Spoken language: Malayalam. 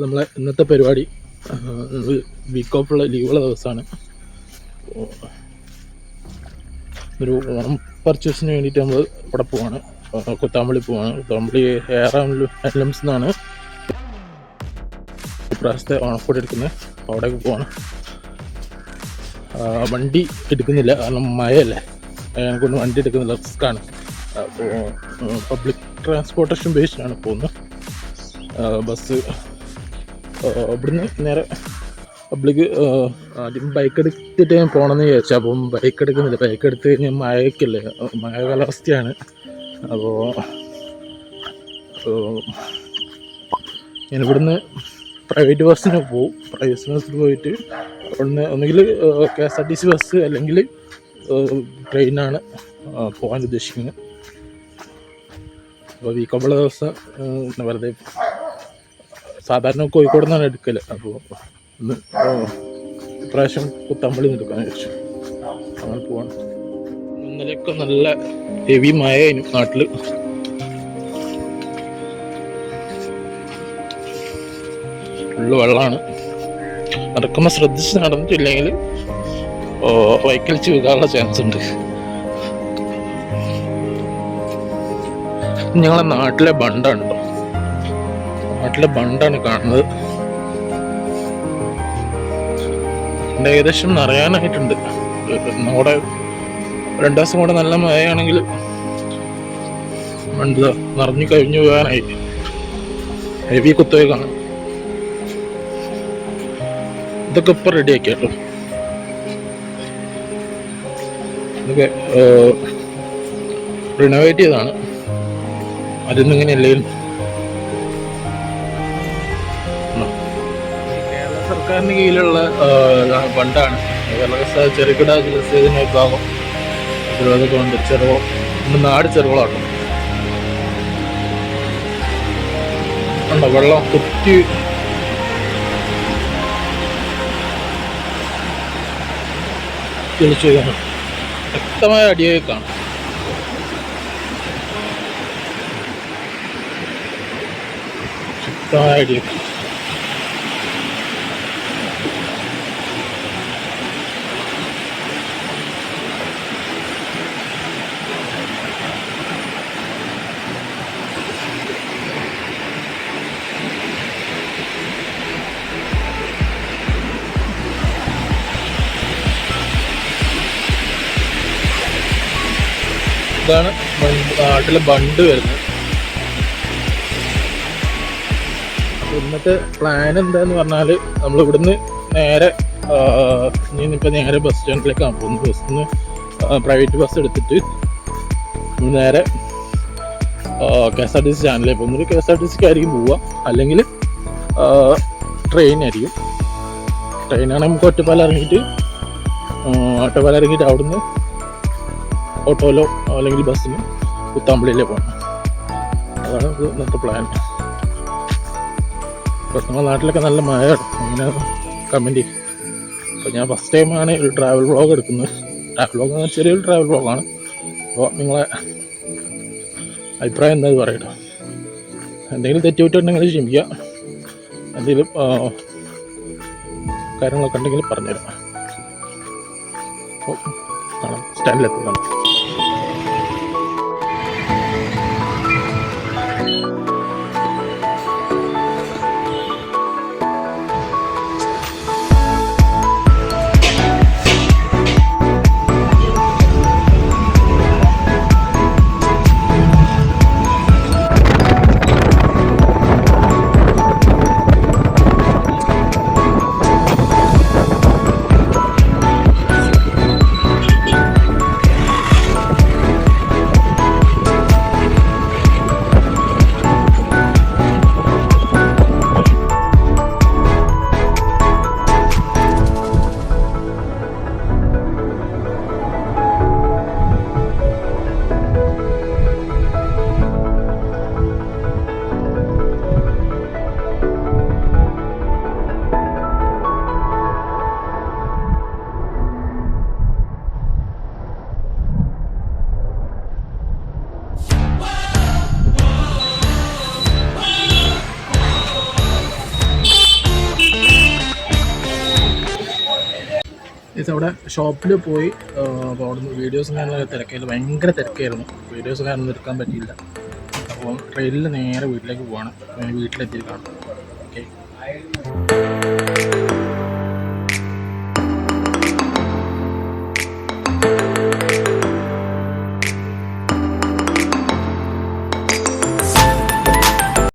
നമ്മളെ ഇന്നത്തെ പരിപാടി വീക്ക് ഓഫുള്ള ലീവുള്ള ദിവസമാണ്. ഒരു ഓണം പർച്ചേസിന് വേണ്ടിയിട്ട് നമ്മൾ ഇവിടെ പോവാണ്, കുത്താമ്പള്ളി പോവാണ്. കുത്താമ്പള്ളി എയർലംസ് എന്നാണ് ഇപ്രാവശ്യത്തെ ഓണക്കോടി എടുക്കുന്നത്. അവിടേക്ക് പോവാണ്. വണ്ടി എടുക്കുന്നില്ല, കാരണം മഴയല്ലേ, കൊണ്ട് വണ്ടി എടുക്കുന്നില്ല, റിസ്ക്കാണ്. അപ്പോൾ പബ്ലിക് ട്രാൻസ്പോർട്ടേഷൻ ബേസിലാണ് പോകുന്നത്. ബസ് ഇവിടുന്ന് നേരെ പബ്ലിക്. ആദ്യം ബൈക്ക് എടുത്തിട്ട് ഞാൻ പോകണമെന്ന് വിചാരിച്ചു. അപ്പം ബൈക്ക് എടുക്കുന്നില്ല. ബൈക്ക് എടുത്ത് കഴിഞ്ഞാൽ മഴയ്ക്കല്ലേ, മഴ കാലാവസ്ഥയാണ്. അപ്പോൾ ഞാനിവിടുന്ന് പ്രൈവറ്റ് ബസ്സിന് പോവും. പ്രൈവറ്റ് ബസ്സിന് പോയിട്ട് അവിടുന്ന് ഒന്നുകിൽ KSRTC ബസ് അല്ലെങ്കിൽ ട്രെയിനാണ് പോകാൻ ഉദ്ദേശിക്കുന്നത്. അപ്പോൾ വീക്കോപ്പുള്ള ദിവസം വെറുതെ സാധാരണ കോഴിക്കോട് നിന്നാണ് എടുക്കൽ. അപ്പോൾ ഇന്ന് ഇപ്രാവശ്യം കുത്താമ്പള്ളി എടുക്കാൻ വിചാരിച്ചു. അങ്ങനെ പോവാണ്. ഇന്നലെയൊക്കെ നല്ല ഹെവി മഴയായിരുന്നു നാട്ടിൽ. ഫുള്ള് വെള്ളമാണ്. നടക്കുമ്പോൾ ശ്രദ്ധിച്ച് നടന്നിട്ടില്ലെങ്കിൽ വൈക്കലിച്ച് വീഴാനുള്ള ചാൻസ് ഉണ്ട്. ഞങ്ങളെ നാട്ടിലെ ബണ്ടാണ് കേട്ടോ, നാട്ടിലെ ബണ്ടാണ് കാണുന്നത്. ഏകദേശം നിറയാനായിട്ടുണ്ട്. നമ്മുടെ 2 ദിവസം കൂടെ നല്ല മഴയാണെങ്കിൽ ബണ്ട് നിറഞ്ഞു കഴിഞ്ഞു പോകാനായി. ഹെവി കുത്തകയാണ്. ഇതൊക്കെ ഇപ്പം റെഡിയാക്കി കേട്ടോ. ഇതൊക്കെ റിനോവേറ്റ് ചെയ്തതാണ്. അതൊന്നും ഇങ്ങനെയല്ലെങ്കിലും കേരള സർക്കാരിന് കീഴിലുള്ള ഫണ്ടാണ്. കേരള ചെറുകിട ജലസേചന വിഭാഗം അതൊക്കെ ഉണ്ട്. നമ്മുടെ നാട് ചെറുകളാണ്. ഉണ്ടോ വെള്ളം കുത്തി തെളിച്ചു വയ്ക്കണം. ശക്തമായ അടിയായി കാണും. ശക്തമായ അടിയായി. ഇതാണ് നാട്ടിലെ ബണ്ട് വരുന്നത്. അപ്പോൾ ഇന്നത്തെ പ്ലാൻ എന്താന്ന് പറഞ്ഞാൽ, നമ്മൾ ഇവിടുന്ന് നേരെ ഇനിയിപ്പോൾ നേരെ ബസ് സ്റ്റാൻഡിലേക്കാണ് പോകുന്നത്. ബസ്സിൽ നിന്ന് പ്രൈവറ്റ് ബസ് എടുത്തിട്ട് നേരെ KSRTC സ്റ്റാൻഡിലേക്ക് പോകുന്നത്. KSRTCക്ക് ആയിരിക്കും പോവുക, അല്ലെങ്കിൽ ട്രെയിനായിരിക്കും. ട്രെയിനാണെങ്കിൽ നമുക്ക് ഒറ്റപ്പാലം ഇറങ്ങിയിട്ട് അവിടുന്ന് ഓട്ടോയിലോ അല്ലെങ്കിൽ ബസ്സിന് കുത്താമ്പള്ളിയിലേ പോകണം. അതാണ് ഇന്നത്തെ പ്ലാൻ. ഇപ്പോൾ നമ്മുടെ നാട്ടിലൊക്കെ നല്ല മഴയാണ്. അങ്ങനെ കമൻറ്റ് ചെയ്യും. അപ്പോൾ ഞാൻ ഫസ്റ്റ് ടൈമാണ് ഒരു ട്രാവൽ വ്ളോഗ് എടുക്കുന്നത്. ട്രാവൽ വ്ളോഗ് എന്ന് ചെറിയൊരു ട്രാവൽ വ്ളോഗാണ്. അപ്പോൾ നിങ്ങളെ അഭിപ്രായം എന്താണെന്ന് പറയട്ടോ. എന്തെങ്കിലും തെറ്റുപറ്റുണ്ടെങ്കിൽ ക്ഷമിക്കുക. എന്തെങ്കിലും കാര്യങ്ങളൊക്കെ ഉണ്ടെങ്കിൽ പറഞ്ഞുതരാം. അപ്പോൾ കാണാം, സ്റ്റാൻഡിലെത്തി കാണാം. ഇത് അവിടെ ഷോപ്പിൽ പോയി. അപ്പോൾ അവിടെ നിന്ന് വീഡിയോസും കാര്യങ്ങളൊക്കെ തിരക്കായിരുന്നു, ഭയങ്കര തിരക്കായിരുന്നു. വീഡിയോസും കാര്യമൊന്നും എടുക്കാൻ പറ്റിയില്ല. അപ്പോൾ ട്രെയിനിൽ നേരെ വീട്ടിലേക്ക് പോവാണ്. വീട്ടിലെത്തിയിരിക്കുകയാണ്. ഓക്കെ.